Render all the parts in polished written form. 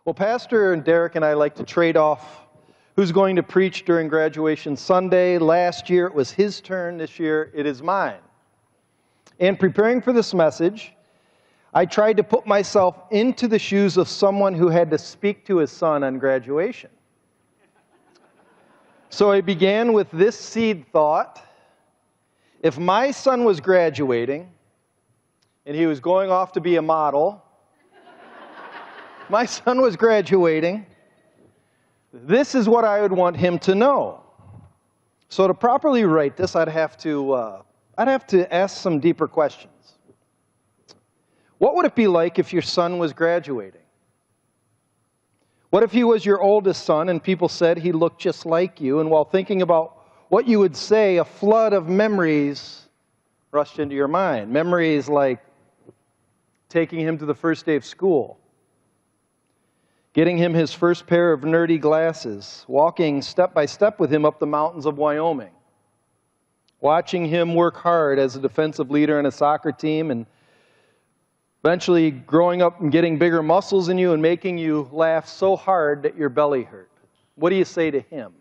Well, Pastor Derek and I like to trade off who's going to preach during graduation Sunday. Last year it was his turn. This year it is mine. In preparing for this message, I tried to put myself into the shoes of someone who had to speak to his son on graduation. So I began with this seed thought. If my son was graduating and he was going off to be a model, my son was graduating, this is what I would want him to know. So to properly write this, I'd have to ask some deeper questions. What would it be like if your son was graduating? What if he was your oldest son and people said he looked just like you, and while thinking about what you would say, a flood of memories rushed into your mind? Memories like taking him to the first day of school, getting him his first pair of nerdy glasses, walking step by step with him up the mountains of Wyoming, watching him work hard as a defensive leader on a soccer team, and eventually growing up and getting bigger muscles in you and making you laugh so hard that your belly hurt. What do you say to him?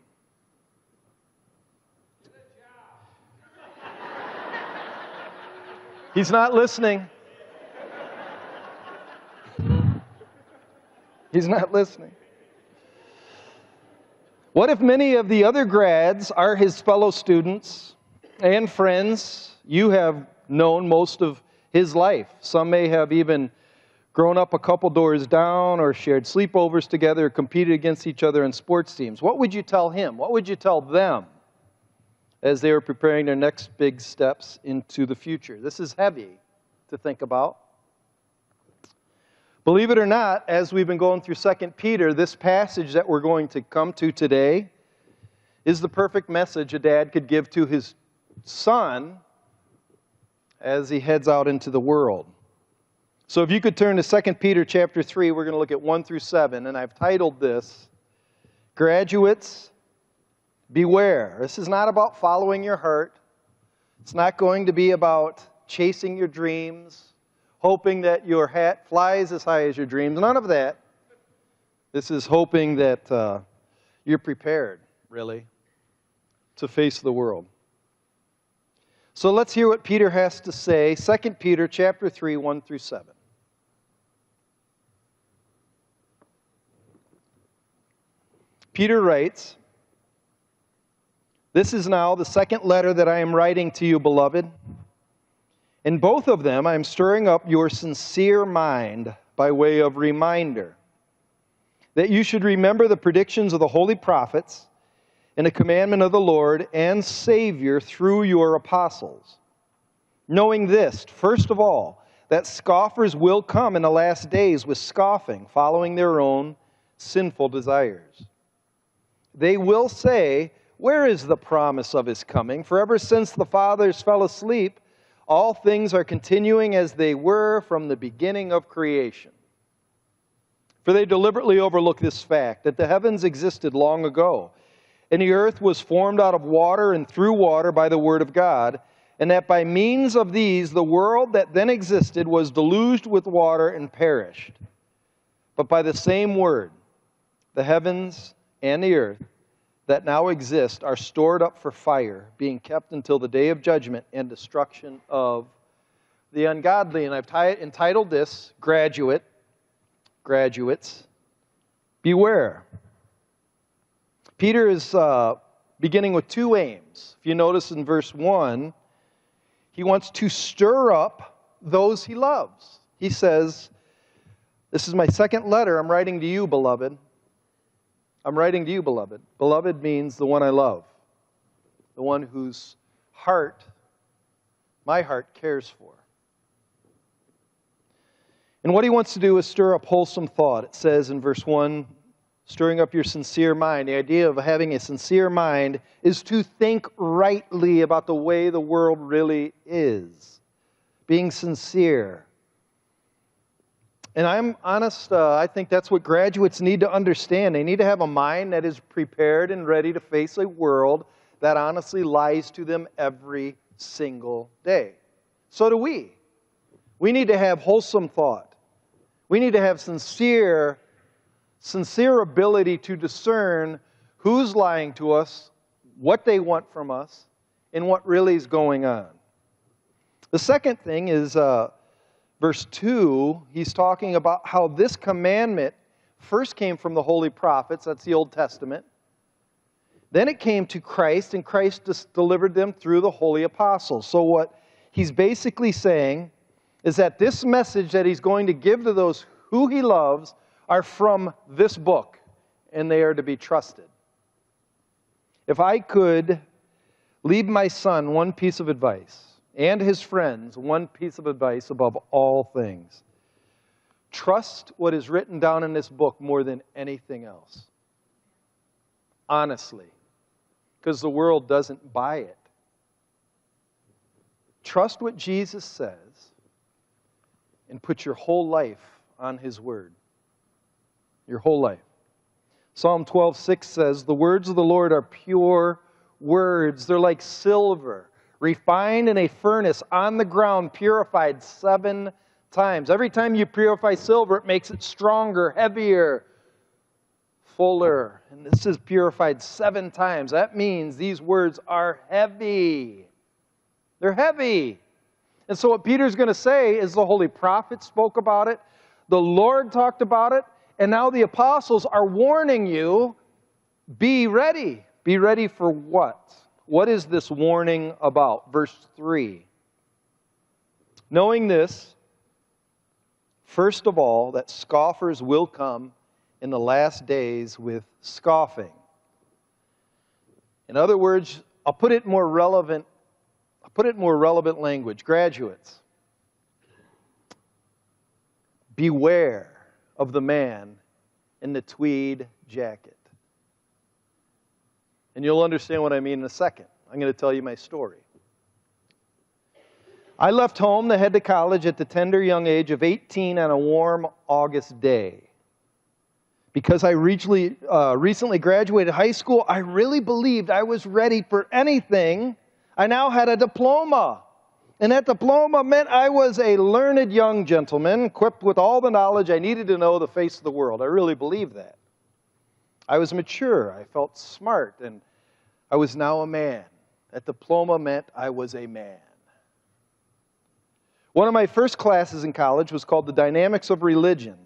Good job. He's not listening. He's not listening. What if many of the other grads are his fellow students and friends? You have known most of his life. Some may have even grown up a couple doors down or shared sleepovers together or competed against each other in sports teams. What would you tell him? What would you tell them as they were preparing their next big steps into the future? This is heavy to think about. Believe it or not, as we've been going through 2 Peter, this passage that we're going to come to today is the perfect message a dad could give to his son as he heads out into the world. So if you could turn to 2 Peter chapter 3, we're going to look at 1 through 7, and I've titled this, Graduates, Beware. This is not about following your heart. It's not going to be about chasing your dreams, hoping that your hat flies as high as your dreams. None of that. This is hoping that you're prepared, really, to face the world. So let's hear what Peter has to say. 2 Peter chapter 3, 1 through 7. Peter writes, "This is now the second letter that I am writing to you, beloved. In both of them, I am stirring up your sincere mind by way of reminder, that you should remember the predictions of the holy prophets and the commandment of the Lord and Savior through your apostles. Knowing this, first of all, that scoffers will come in the last days with scoffing, following their own sinful desires. They will say, 'Where is the promise of his coming? For ever since the fathers fell asleep, all things are continuing as they were from the beginning of creation.' For they deliberately overlook this fact, that the heavens existed long ago, and the earth was formed out of water and through water by the word of God, and that by means of these the world that then existed was deluged with water and perished. But by the same word, the heavens and the earth that now exist are stored up for fire, being kept until the day of judgment and destruction of the ungodly." And I've entitled this, Graduates, Beware. Peter is beginning with two aims. If you notice in verse 1, he wants to stir up those he loves. He says, "This is my second letter I'm writing to you, beloved." I'm writing to you, beloved. Beloved means the one I love, the one whose heart, my heart, cares for. And what he wants to do is stir up wholesome thought. It says in verse 1, stirring up your sincere mind. The idea of having a sincere mind is to think rightly about the way the world really is. Being sincere. And I'm honest, I think that's what graduates need to understand. They need to have a mind that is prepared and ready to face a world that honestly lies to them every single day. So do we. We need to have wholesome thought. We need to have sincere sincere ability to discern who's lying to us, what they want from us, and what really is going on. The second thing is verse 2. He's talking about how this commandment first came from the holy prophets. That's the Old Testament. Then it came to Christ, and Christ delivered them through the holy apostles. So what he's basically saying is that this message that he's going to give to those who he loves are from this book, and they are to be trusted. If I could leave my son one piece of advice, and his friends one piece of advice above all things, trust what is written down in this book more than anything else. Honestly. Because the world doesn't buy it. Trust what Jesus says and put your whole life on His Word. Your whole life. Psalm 12:6 says, "The words of the Lord are pure words. They're like silver, refined in a furnace, on the ground, purified 7 times." Every time you purify silver, it makes it stronger, heavier, fuller. And this is purified 7 times. That means these words are heavy. They're heavy. And so what Peter's going to say is the holy prophets spoke about it, the Lord talked about it, and now the apostles are warning you, be ready. Be ready for what? What is this warning about? Verse 3. Knowing this, first of all, that scoffers will come in the last days with scoffing. In other words, I'll put it in more relevant language. Graduates, beware of the man in the tweed jacket. And you'll understand what I mean in a second. I'm going to tell you my story. I left home to head to college at the tender young age of 18 on a warm August day. Because I recently graduated high school, I really believed I was ready for anything. I now had a diploma. And that diploma meant I was a learned young gentleman, equipped with all the knowledge I needed to know the face of the world. I really believed that. I was mature, I felt smart, and I was now a man. That diploma meant I was a man. One of my first classes in college was called The Dynamics of Religion.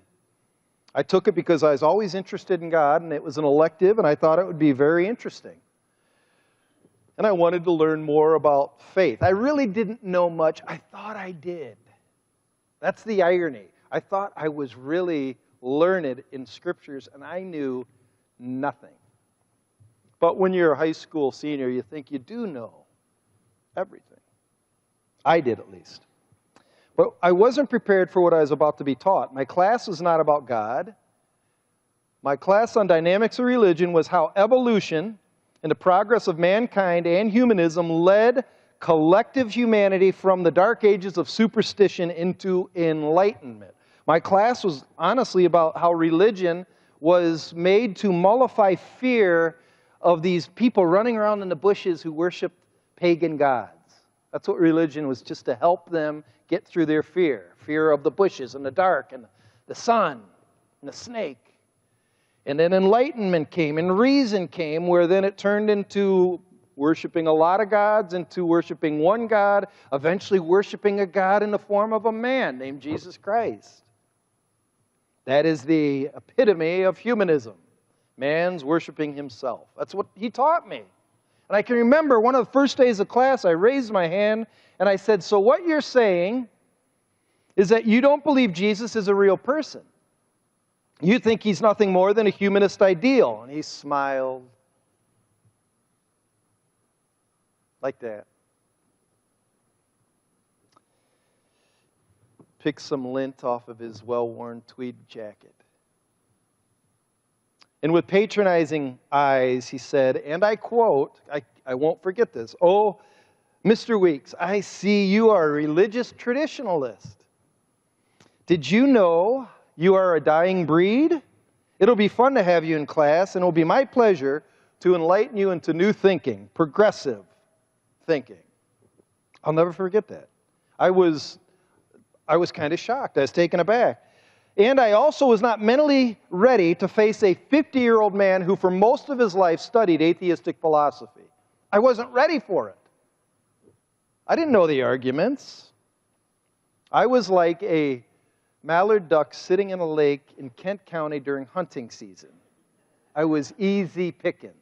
I took it because I was always interested in God, and it was an elective, and I thought it would be very interesting. And I wanted to learn more about faith. I really didn't know much. I thought I did. That's the irony. I thought I was really learned in Scriptures, and I knew nothing. But when you're a high school senior, you think you do know everything. I did, at least. But I wasn't prepared for what I was about to be taught. My class was not about God. My class on dynamics of religion was how evolution and the progress of mankind and humanism led collective humanity from the dark ages of superstition into enlightenment. My class was honestly about how religion was made to mollify fear of these people running around in the bushes who worshiped pagan gods. That's what religion was, just to help them get through their fear of the bushes and the dark and the sun and the snake. And then enlightenment came and reason came, where then it turned into worshiping a lot of gods, into worshiping one God, eventually worshiping a God in the form of a man named Jesus Christ. That is the epitome of humanism. Man's worshiping himself. That's what he taught me. And I can remember one of the first days of class, I raised my hand and I said, "So what you're saying is that you don't believe Jesus is a real person. You think he's nothing more than a humanist ideal." And he smiled like that. Picked some lint off of his well-worn tweed jacket. And with patronizing eyes, he said, and I quote, I won't forget this, "Oh, Mr. Weeks, I see you are a religious traditionalist. Did you know you are a dying breed? It'll be fun to have you in class, and it'll be my pleasure to enlighten you into new thinking, progressive thinking." I'll never forget that. I was kind of shocked. I was taken aback. And I also was not mentally ready to face a 50-year-old man who for most of his life studied atheistic philosophy. I wasn't ready for it. I didn't know the arguments. I was like a mallard duck sitting in a lake in Kent County during hunting season. I was easy pickings.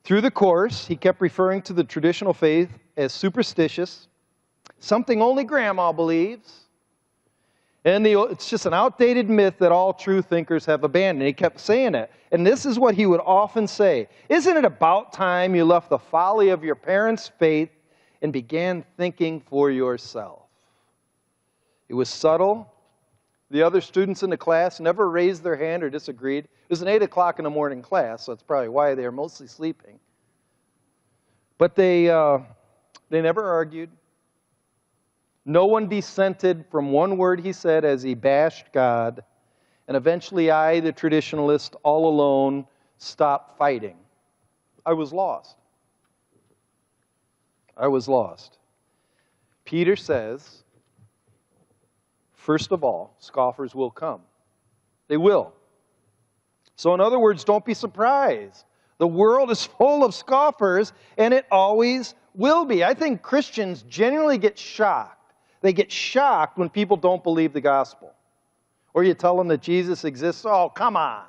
Through the course, he kept referring to the traditional faith as superstitious, something only grandma believes, and it's just an outdated myth that all true thinkers have abandoned. He kept saying it. And this is what he would often say. Isn't it about time you left the folly of your parents' faith and began thinking for yourself? It was subtle. The other students in the class never raised their hand or disagreed. It was an 8 o'clock in the morning class, so that's probably why they were mostly sleeping. But they never argued. No one dissented from one word he said as he bashed God. And eventually I, the traditionalist, all alone, stopped fighting. I was lost. I was lost. Peter says, first of all, scoffers will come. They will. So in other words, don't be surprised. The world is full of scoffers, and it always will be. I think Christians genuinely get shocked. They get shocked when people don't believe the gospel. Or you tell them that Jesus exists, oh, come on.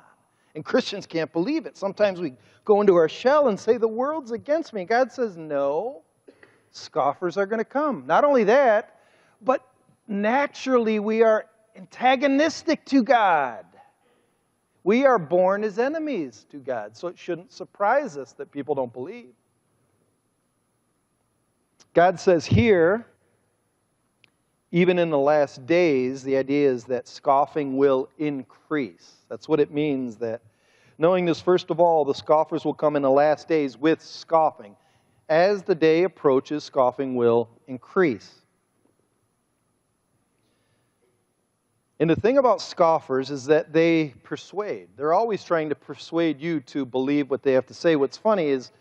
And Christians can't believe it. Sometimes we go into our shell and say, the world's against me. God says, no, scoffers are going to come. Not only that, but naturally we are antagonistic to God. We are born as enemies to God, so it shouldn't surprise us that people don't believe. God says here, even in the last days, the idea is that scoffing will increase. That's what it means, that knowing this, first of all, the scoffers will come in the last days with scoffing. As the day approaches, scoffing will increase. And the thing about scoffers is that they persuade. They're always trying to persuade you to believe what they have to say. What's funny is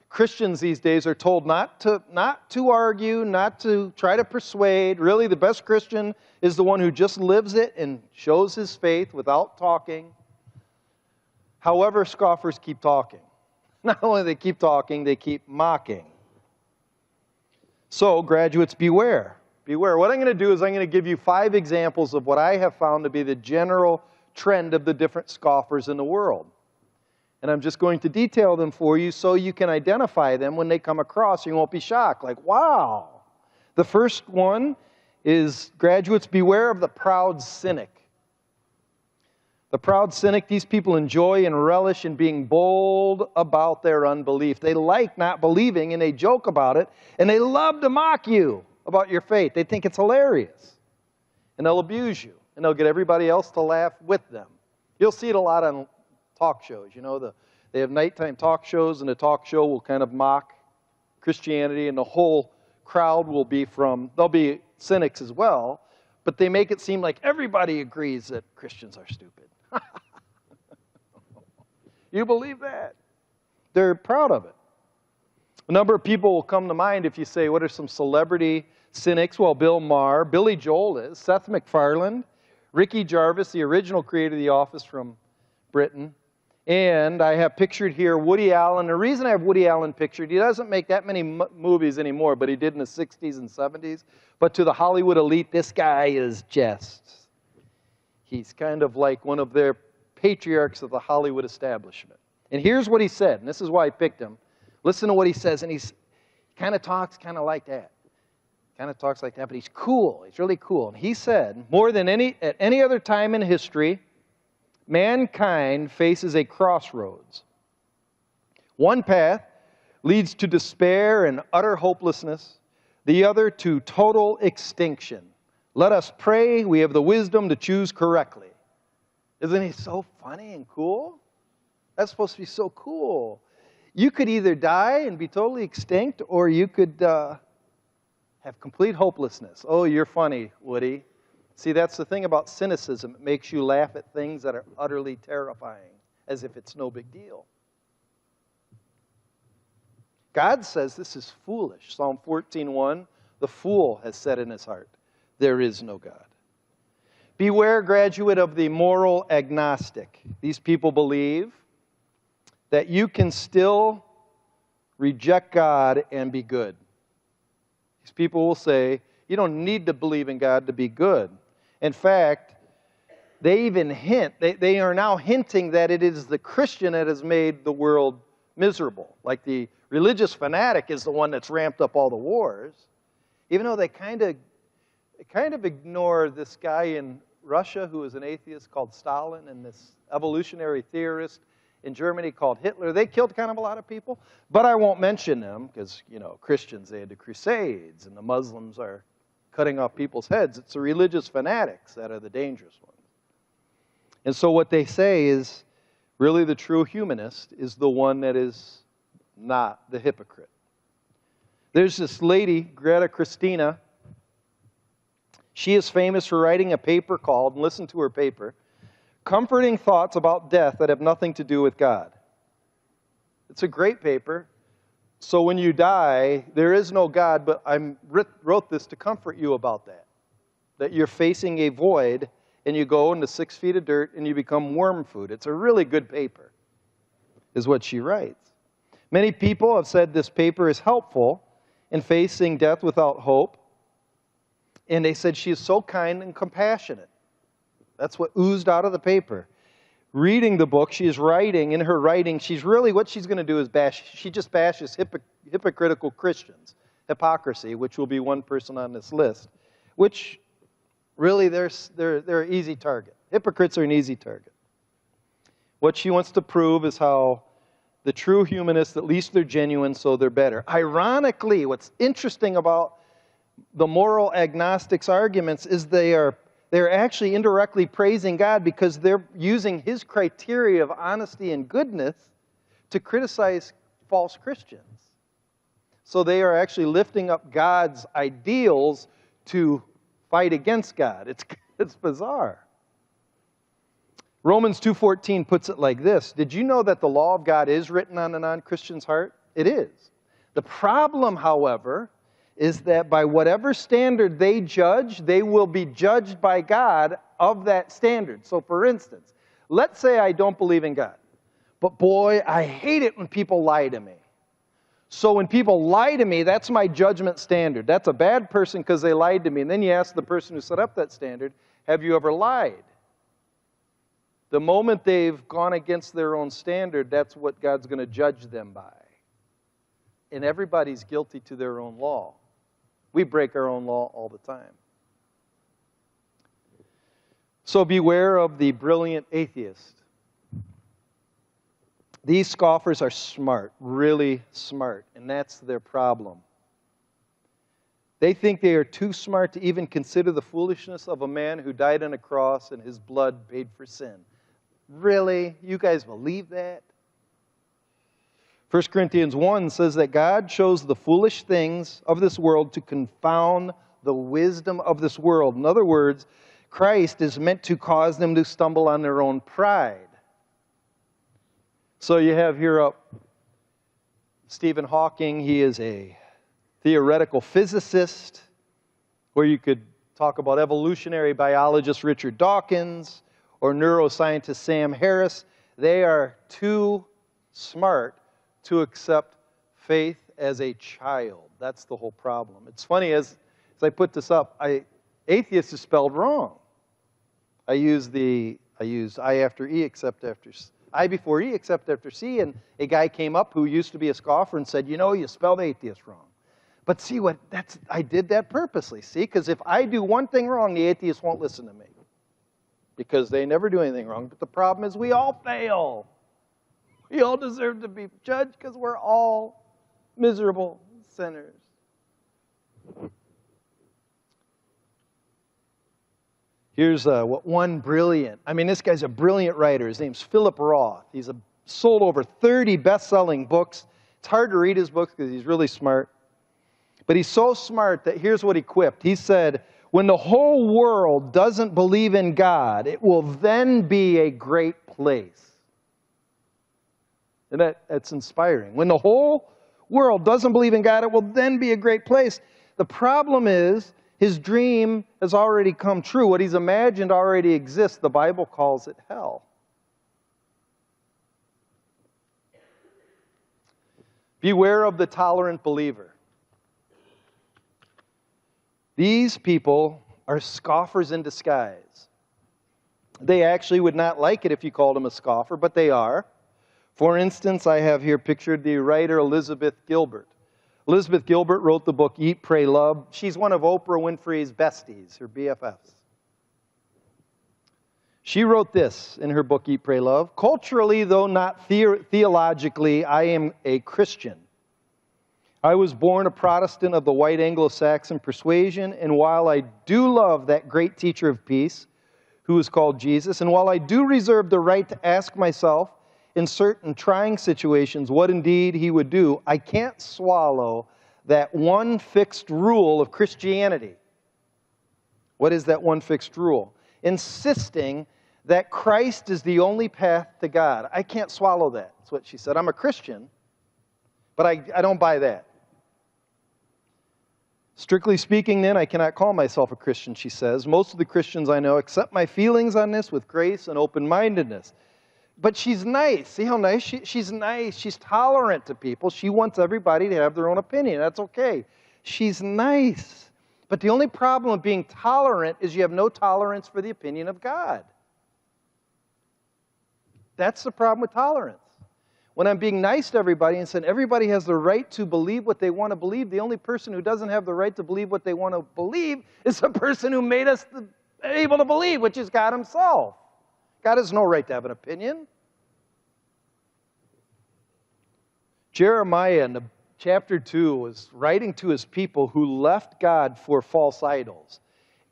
Christians these days are told not to argue, not to try to persuade. Really, the best Christian is the one who just lives it and shows his faith without talking. However, scoffers keep talking. Not only do they keep talking, they keep mocking. So, graduates, beware. Beware. What I'm going to do is I'm going to give you 5 examples of what I have found to be the general trend of the different scoffers in the world. And I'm just going to detail them for you so you can identify them when they come across. You won't be shocked. Like, wow. The first one is, graduates, beware of the proud cynic. The proud cynic, these people enjoy and relish in being bold about their unbelief. They like not believing and they joke about it. And they love to mock you about your faith. They think it's hilarious. And they'll abuse you. And they'll get everybody else to laugh with them. You'll see it a lot on talk shows. You know, they have nighttime talk shows, and the talk show will kind of mock Christianity, and the whole crowd will be they'll be cynics as well, but they make it seem like everybody agrees that Christians are stupid. You believe that? They're proud of it. A number of people will come to mind if you say, what are some celebrity cynics? Well, Bill Maher, Billy Joel is, Seth MacFarlane, Ricky Gervais, the original creator of The Office from Britain, and I have pictured here Woody Allen. The reason I have Woody Allen pictured, he doesn't make that many movies anymore, but he did in the 60s and 70s. But to the Hollywood elite, this guy is just, he's kind of like one of their patriarchs of the Hollywood establishment. And here's what he said, and this is why I picked him. Listen to what he says, and he kind of talks kind of like that. Kind of talks like that, but he's cool. He's really cool. And he said, more than at any other time in history, mankind faces a crossroads. One path leads to despair and utter hopelessness, the other to total extinction. Let us pray we have the wisdom to choose correctly. Isn't he so funny and cool? That's supposed to be so cool. You could either die and be totally extinct, or you could have complete hopelessness. Oh, you're funny, Woody. See, that's the thing about cynicism. It makes you laugh at things that are utterly terrifying, as if it's no big deal. God says this is foolish. Psalm 14:1, the fool has said in his heart, there is no God. Beware, graduate, of the moral agnostic. These people believe that you can still reject God and be good. These people will say, you don't need to believe in God to be good. In fact, they even hint, they are now hinting that it is the Christian that has made the world miserable. Like the religious fanatic is the one that's ramped up all the wars. Even though they kind of ignore this guy in Russia who is an atheist called Stalin and this evolutionary theorist in Germany called Hitler. They killed kind of a lot of people, but I won't mention them because, you know, Christians, they had the Crusades, and the Muslims are cutting off people's heads. It's the religious fanatics that are the dangerous ones. And so what they say is, really the true humanist is the one that is not the hypocrite. There's this lady, Greta Christina. She is famous for writing a paper called, and listen to her paper, Comforting Thoughts About Death That Have Nothing to Do with God. It's a great paper. So when you die, there is no God, but I wrote this to comfort you about that. That you're facing a void, and you go into 6 feet of dirt, and you become worm food. It's a really good paper, is what she writes. Many people have said this paper is helpful in facing death without hope. And they said she is so kind and compassionate. That's what oozed out of the paper. Reading the book, she is writing, in her writing, what she's going to do is she just bashes hypocritical Christians. Hypocrisy, which will be one person on this list, which really they're an easy target. Hypocrites are an easy target. What she wants to prove is how the true humanists, at least they're genuine, so they're better. Ironically, what's interesting about the moral agnostics' arguments is they're actually indirectly praising God because they're using His criteria of honesty and goodness to criticize false Christians. So they are actually lifting up God's ideals to fight against God. It's bizarre. Romans 2:14 puts it like this. Did you know that the law of God is written on a non-Christian's heart? It is. The problem, however, is that by whatever standard they judge, they will be judged by God of that standard. So for instance, let's say I don't believe in God. But boy, I hate it when people lie to me. So when people lie to me, that's my judgment standard. That's a bad person because they lied to me. And then you ask the person who set up that standard, have you ever lied? The moment they've gone against their own standard, that's what God's going to judge them by. And everybody's guilty to their own law. We break our own law all the time. So beware of the brilliant atheist. These scoffers are smart, really smart, and that's their problem. They think they are too smart to even consider the foolishness of a man who died on a cross and his blood paid for sin. Really? You guys believe that? 1 Corinthians 1 says that God chose the foolish things of this world to confound the wisdom of this world. In other words, Christ is meant to cause them to stumble on their own pride. So you have here up Stephen Hawking. He is a theoretical physicist, or you could talk about evolutionary biologist Richard Dawkins or neuroscientist Sam Harris. They are too smart to accept faith as a child. That's the whole problem. It's funny, as I put this up, atheist is spelled wrong. I use I after E except after I before E except after C, and a guy came up who used to be a scoffer and said, you know, you spelled atheist wrong. But see, I did that purposely, see? Because if I do one thing wrong, the atheist won't listen to me. Because they never do anything wrong. But the problem is we all fail. We all deserve to be judged because we're all miserable sinners. Here's one brilliant, this guy's a brilliant writer. His name's Philip Roth. He's sold over 30 best-selling books. It's hard to read his books because he's really smart. But he's so smart that here's what he quipped. He said, when the whole world doesn't believe in God, it will then be a great place. And that's inspiring. When the whole world doesn't believe in God, it will then be a great place. The problem is, His dream has already come true. What he's imagined already exists. The Bible calls it hell. Beware of the tolerant believer. These people are scoffers in disguise. They actually would not like it if you called them a scoffer, but they are. For instance, I have here pictured the writer Elizabeth Gilbert. Elizabeth Gilbert wrote the book Eat, Pray, Love. She's one of Oprah Winfrey's besties, her BFFs. She wrote this in her book Eat, Pray, Love. Culturally, though not theologically, I am a Christian. I was born a Protestant of the white Anglo-Saxon persuasion, and while I do love that great teacher of peace, who is called Jesus, and while I do reserve the right to ask myself in certain trying situations what indeed he would do, I can't swallow that one fixed rule of Christianity. What is that one fixed rule? Insisting that Christ is the only path to God. I can't swallow that. That's what she said. I'm a Christian, but I don't buy that. Strictly speaking, then, I cannot call myself a Christian, she says. Most of the Christians I know accept my feelings on this with grace and open-mindedness. But she's nice. See how nice she's nice. She's tolerant to people. She wants everybody to have their own opinion. That's okay. She's nice. But the only problem with being tolerant is you have no tolerance for the opinion of God. That's the problem with tolerance. When I'm being nice to everybody and saying everybody has the right to believe what they want to believe, the only person who doesn't have the right to believe what they want to believe is the person who made us able to believe, which is God himself. God has no right to have an opinion. Jeremiah in chapter 2 was writing to his people who left God for false idols.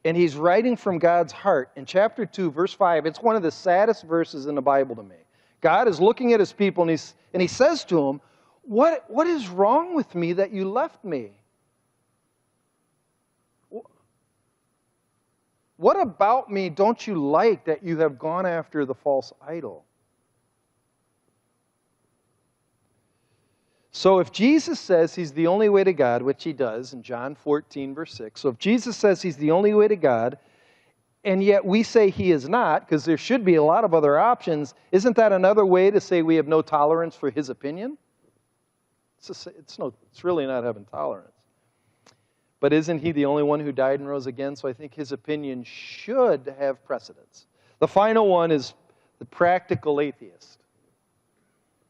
And he's writing from God's heart. In chapter 2, verse 5, it's one of the saddest verses in the Bible to me. God is looking at his people and he says to them, what is wrong with me that you left me? What about me don't you like that you have gone after the false idol? So if Jesus says he's the only way to God, which he does in John 14, verse 6, so if Jesus says he's the only way to God, and yet we say he is not, because there should be a lot of other options, isn't that another way to say we have no tolerance for his opinion? It's really not having tolerance. But isn't he the only one who died and rose again? So I think his opinion should have precedence. The final one is the practical atheist.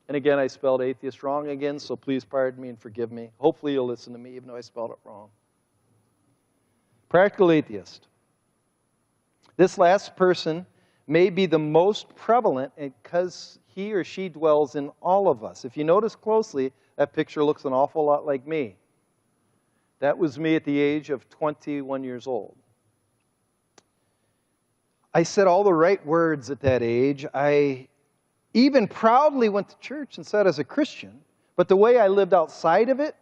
And again, I spelled atheist wrong again, so please pardon me and forgive me. Hopefully you'll listen to me, even though I spelled it wrong. Practical atheist. This last person may be the most prevalent because he or she dwells in all of us. If you notice closely, that picture looks an awful lot like me. That was me at the age of 21 years old. I said all the right words at that age. I even proudly went to church and said as a Christian, but the way I lived outside of it,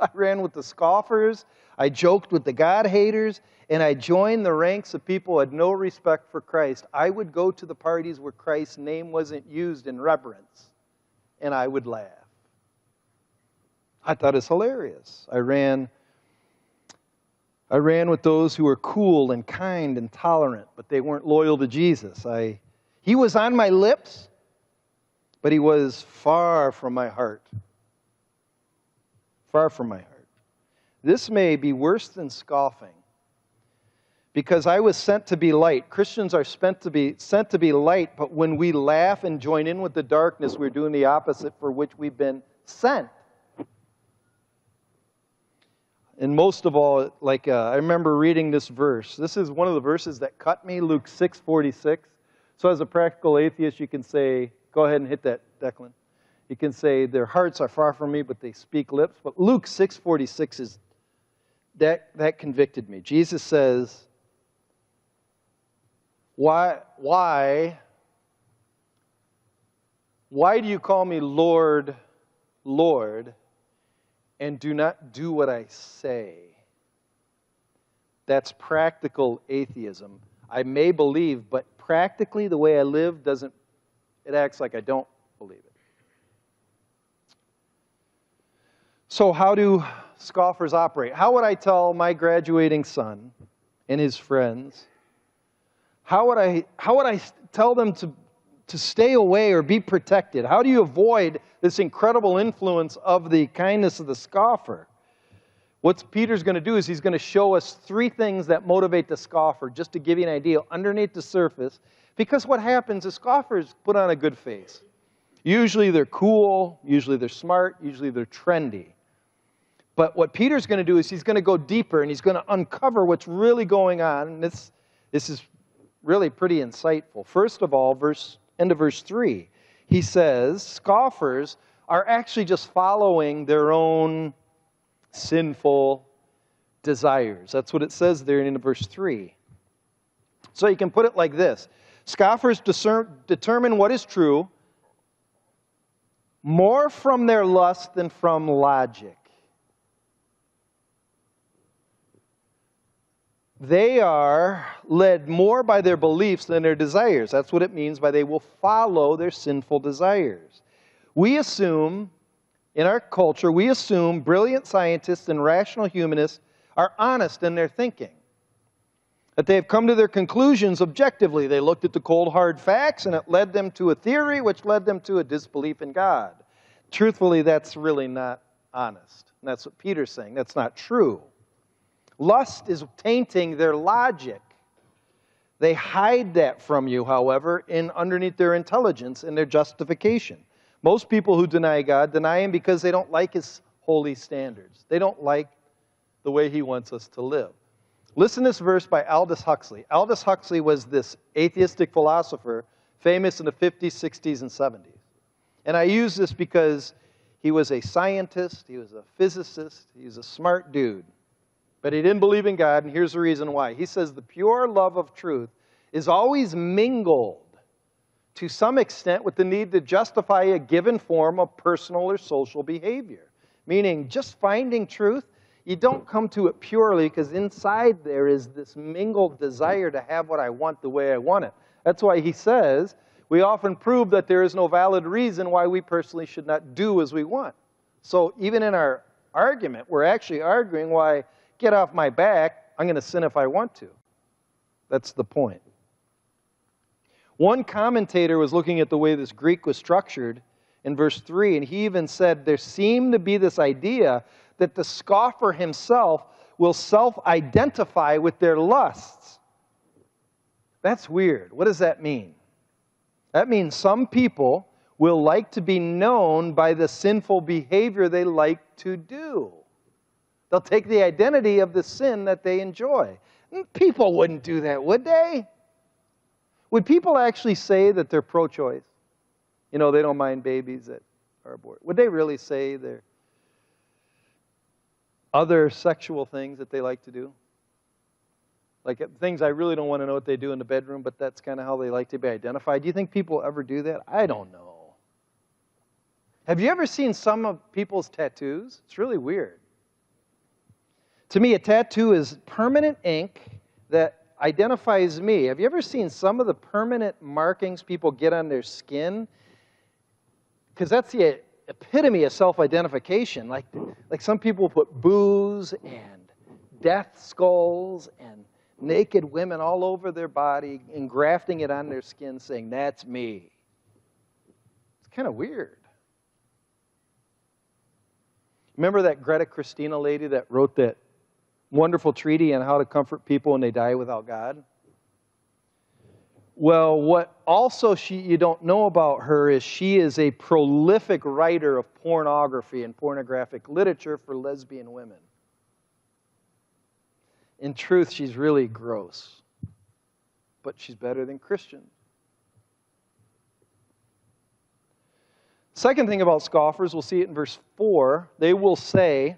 I ran with the scoffers, I joked with the God-haters, and I joined the ranks of people who had no respect for Christ. I would go to the parties where Christ's name wasn't used in reverence, and I would laugh. I thought it was hilarious. I ran with those who were cool and kind and tolerant, but they weren't loyal to Jesus. He was on my lips, but he was far from my heart. Far from my heart. This may be worse than scoffing, because I was sent to be light. Christians are sent to be light, but when we laugh and join in with the darkness, we're doing the opposite for which we've been sent. And most of all, I remember reading this verse. This is one of the verses that cut me, Luke 6:46. So as a practical atheist, you can say, go ahead and hit that, Declan. You can say, their hearts are far from me, but they speak lips. But Luke 6:46 is, that convicted me. Jesus says, Why do you call me Lord, Lord, and do not do what I say? That's practical atheism. I may believe, but practically the way I live it acts like I don't believe it. So how do scoffers operate? How would I tell my graduating son and his friends? How would I tell them to stay away or be protected? How do you avoid this incredible influence of the kindness of the scoffer? What Peter's going to do is he's going to show us three things that motivate the scoffer, just to give you an idea, underneath the surface. Because what happens is scoffers put on a good face. Usually they're cool, usually they're smart, usually they're trendy. But what Peter's going to do is he's going to go deeper and he's going to uncover what's really going on. And this is really pretty insightful. First of all, end of verse 3, he says, scoffers are actually just following their own sinful desires. That's what it says there in verse 3. So you can put it like this. Scoffers determine what is true more from their lust than from logic. They are led more by their beliefs than their desires. That's what it means by they will follow their sinful desires. We assume, in our culture, brilliant scientists and rational humanists are honest in their thinking. That they have come to their conclusions objectively. They looked at the cold, hard facts, and it led them to a theory, which led them to a disbelief in God. Truthfully, that's really not honest. And that's what Peter's saying. That's not true. Lust is tainting their logic. They hide that from you, however, underneath their intelligence and their justification. Most people who deny God deny Him because they don't like His holy standards. They don't like the way He wants us to live. Listen to this verse by Aldous Huxley. Aldous Huxley was this atheistic philosopher famous in the 50s, 60s, and 70s. And I use this because he was a scientist, he was a physicist, he was a smart dude. But he didn't believe in God, and here's the reason why. He says the pure love of truth is always mingled to some extent with the need to justify a given form of personal or social behavior. Meaning, just finding truth, you don't come to it purely because inside there is this mingled desire to have what I want the way I want it. That's why he says, we often prove that there is no valid reason why we personally should not do as we want. So even in our argument, we're actually arguing why, get off my back, I'm going to sin if I want to. That's the point. One commentator was looking at the way this Greek was structured in verse 3, and he even said there seemed to be this idea that the scoffer himself will self-identify with their lusts. That's weird. What does that mean? That means some people will like to be known by the sinful behavior they like to do. They'll take the identity of the sin that they enjoy. People wouldn't do that, would they? Would people actually say that they're pro-choice? You know, they don't mind babies that are aborted. Would they really say they're other sexual things that they like to do? Like things I really don't want to know what they do in the bedroom, but that's kind of how they like to be identified. Do you think people ever do that? I don't know. Have you ever seen some of people's tattoos? It's really weird. To me, a tattoo is permanent ink that identifies me. Have you ever seen some of the permanent markings people get on their skin? Because that's the epitome of self-identification. Like some people put booze and death skulls and naked women all over their body and grafting it on their skin saying, that's me. It's kind of weird. Remember that Greta Christina lady that wrote that wonderful treatise on how to comfort people when they die without God? Well, what also you don't know about her is she is a prolific writer of pornography and pornographic literature for lesbian women. In truth, she's really gross. But she's better than Christians. Second thing about scoffers, we'll see it in verse 4. They will say,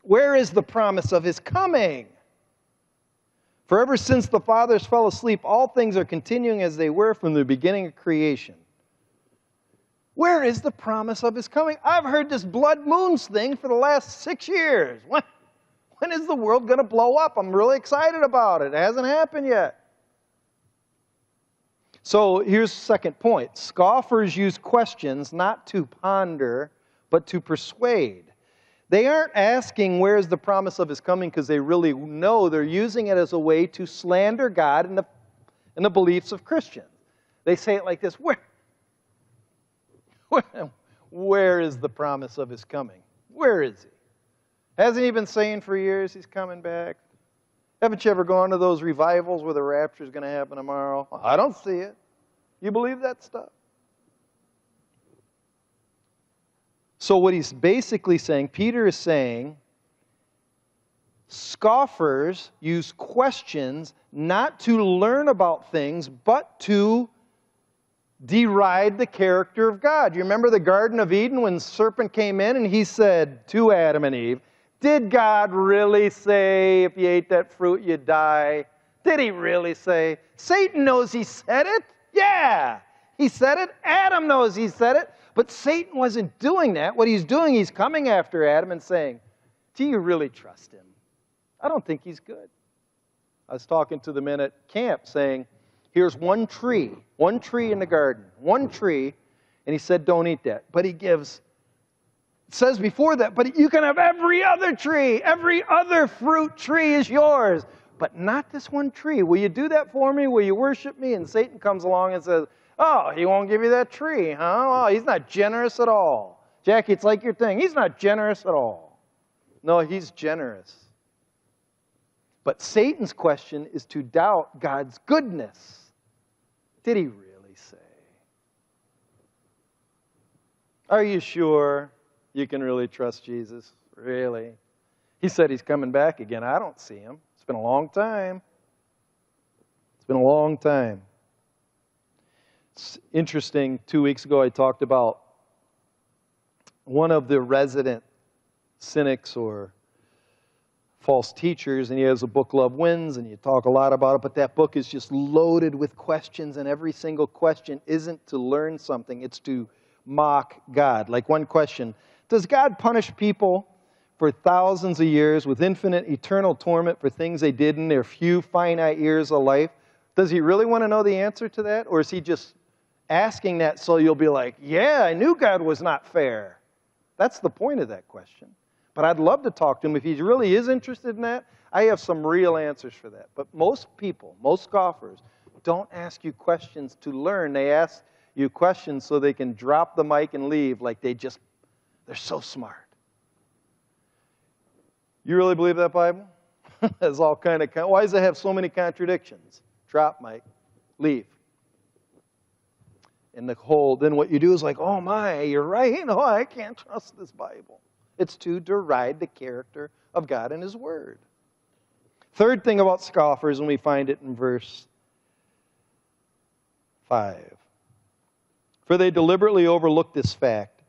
where is the promise of His coming? For ever since the fathers fell asleep, all things are continuing as they were from the beginning of creation. Where is the promise of His coming? I've heard this blood moons thing for the last 6 years. When is the world going to blow up? I'm really excited about it. It hasn't happened yet. So here's the second point. Scoffers use questions not to ponder, but to persuade. They aren't asking where is the promise of His coming because they really know. They're using it as a way to slander God and the beliefs of Christians. They say it like this, where is the promise of His coming? Where is He? Hasn't He been saying for years He's coming back? Haven't you ever gone to those revivals where the rapture is going to happen tomorrow? I don't see it. You believe that stuff? So what he's basically saying, Peter is saying, scoffers use questions not to learn about things, but to deride the character of God. You remember the Garden of Eden when the serpent came in and he said to Adam and Eve, did God really say if you ate that fruit you'd die? Did He really say? Satan knows He said it. Yeah, He said it. Adam knows He said it. But Satan wasn't doing that. What he's doing, he's coming after Adam and saying, do you really trust him? I don't think he's good. I was talking to the men at camp saying, here's one tree in the garden, one tree, and he said, don't eat that. But he gives, it says before that, but you can have every other tree, every other fruit tree is yours, but not this one tree. Will you do that for me? Will you worship me? And Satan comes along and says, oh, He won't give you that tree, huh? Oh, He's not generous at all. Jackie, it's like your thing. He's not generous at all. No, He's generous. But Satan's question is to doubt God's goodness. Did He really say? Are you sure you can really trust Jesus? Really? He said He's coming back again. I don't see Him. It's been a long time. It's been a long time. It's interesting, 2 weeks ago I talked about one of the resident cynics or false teachers, and he has a book, Love Wins, and you talk a lot about it, but that book is just loaded with questions, and every single question isn't to learn something, it's to mock God. Like one question, does God punish people for thousands of years with infinite eternal torment for things they did in their few finite years of life? Does He really want to know the answer to that, or is He just asking that so you'll be like, yeah, I knew God was not fair? That's the point of that question. But I'd love to talk to him. If he really is interested in that, I have some real answers for that. But most people, most scoffers, don't ask you questions to learn. They ask you questions so they can drop the mic and leave like they're so smart. You really believe that Bible? There's all kind of, why does it have so many contradictions? Drop mic, leave. And then what you do is like, oh my, you're right. No, I can't trust this Bible. It's to deride the character of God and His Word. Third thing about scoffers, and we find it in verse 5. For they deliberately overlook this fact,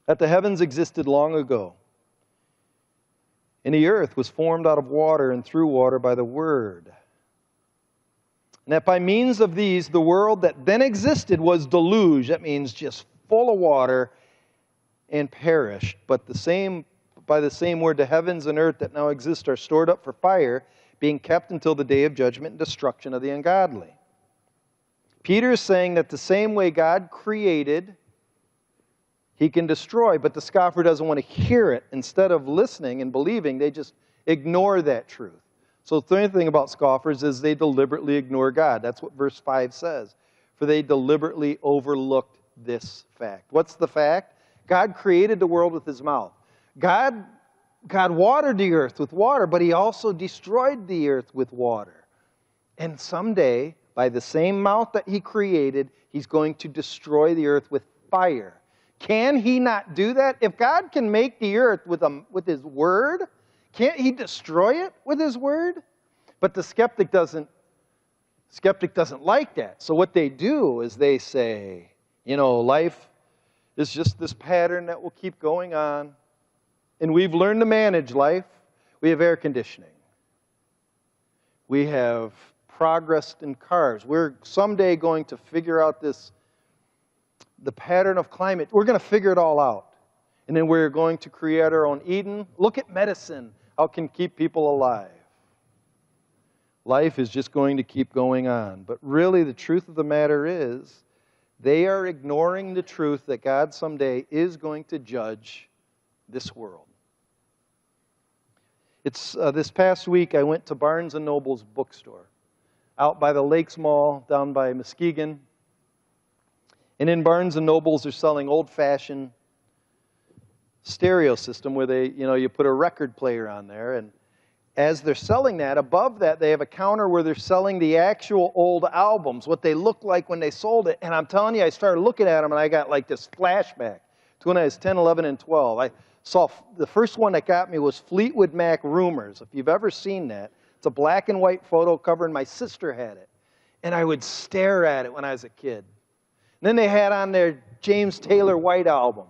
that the heavens existed long ago, and the earth was formed out of water and through water by the Word. And that by means of these, the world that then existed was deluged. That means just full of water and perished. But by the same word, the heavens and earth that now exist are stored up for fire, being kept until the day of judgment and destruction of the ungodly. Peter is saying that the same way God created, He can destroy, but the scoffer doesn't want to hear it. Instead of listening and believing, they just ignore that truth. So the third thing about scoffers is they deliberately ignore God. That's what verse 5 says. For they deliberately overlooked this fact. What's the fact? God created the world with His mouth. God watered the earth with water, but He also destroyed the earth with water. And someday, by the same mouth that He created, He's going to destroy the earth with fire. Can He not do that? If God can make the earth with His Word, can't He destroy it with His Word? But the skeptic doesn't like that. So what they do is they say, life is just this pattern that will keep going on. And we've learned to manage life. We have air conditioning. We have progressed in cars. We're someday going to figure out the pattern of climate. We're going to figure it all out. And then we're going to create our own Eden. Look at medicine. How it can keep people alive. Life is just going to keep going on. But really, the truth of the matter is, they are ignoring the truth that God someday is going to judge this world. It's this past week I went to Barnes & Noble's bookstore out by the Lakes Mall down by Muskegon. And in Barnes & Noble's they're selling old-fashioned stereo system where they, you put a record player on there. And as they're selling that, above that they have a counter where they're selling the actual old albums, what they looked like when they sold it. And I'm telling you, I started looking at them and I got like this flashback to when I was 10, 11, and 12. I saw the first one that got me was Fleetwood Mac Rumors. If you've ever seen that, it's a black and white photo cover, and my sister had it. And I would stare at it when I was a kid. And then they had on their James Taylor White album.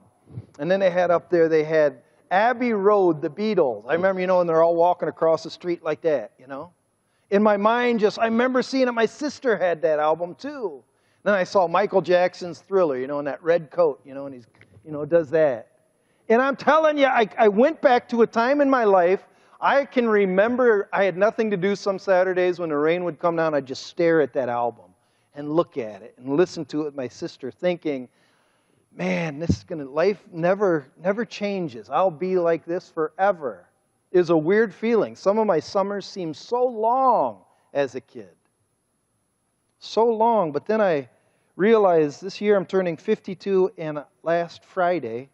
And then they had up there, they had Abbey Road, the Beatles. I remember, when they're all walking across the street like that, In my mind, I remember seeing it. My sister had that album too. Then I saw Michael Jackson's Thriller, in that red coat, and he's, does that. And I'm telling you, I went back to a time in my life. I can remember I had nothing to do some Saturdays when the rain would come down. I'd just stare at that album and look at it and listen to it with my sister, thinking, man, life never changes. I'll be like this forever. It was a weird feeling. Some of my summers seemed so long as a kid. So long. But then I realized this year I'm turning 52, and last Friday,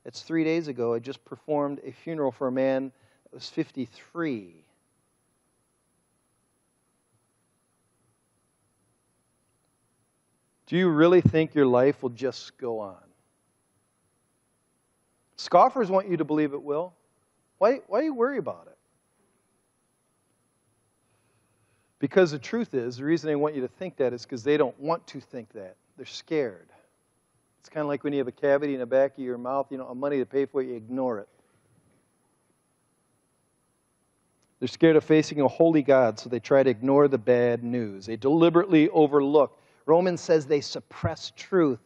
it's 3 days ago, I just performed a funeral for a man that was 53. Do you really think your life will just go on? Scoffers want you to believe it will. Why do you worry about it? Because the truth is, the reason they want you to think that is because they don't want to think that. They're scared. It's kind of like when you have a cavity in the back of your mouth, money to pay for it, you ignore it. They're scared of facing a holy God, so they try to ignore the bad news. They deliberately overlook. Romans says they suppress truth.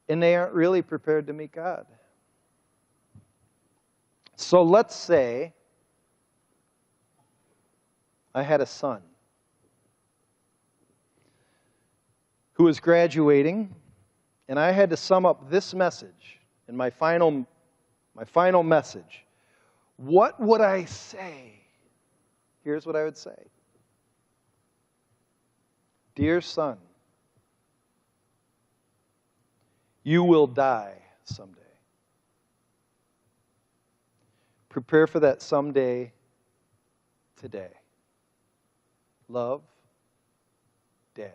And they aren't really prepared to meet God. So let's say I had a son who was graduating, and I had to sum up this message in my final message. What would I say? Here's what I would say. Dear son, you will die someday. Prepare for that someday today. Love, Dad.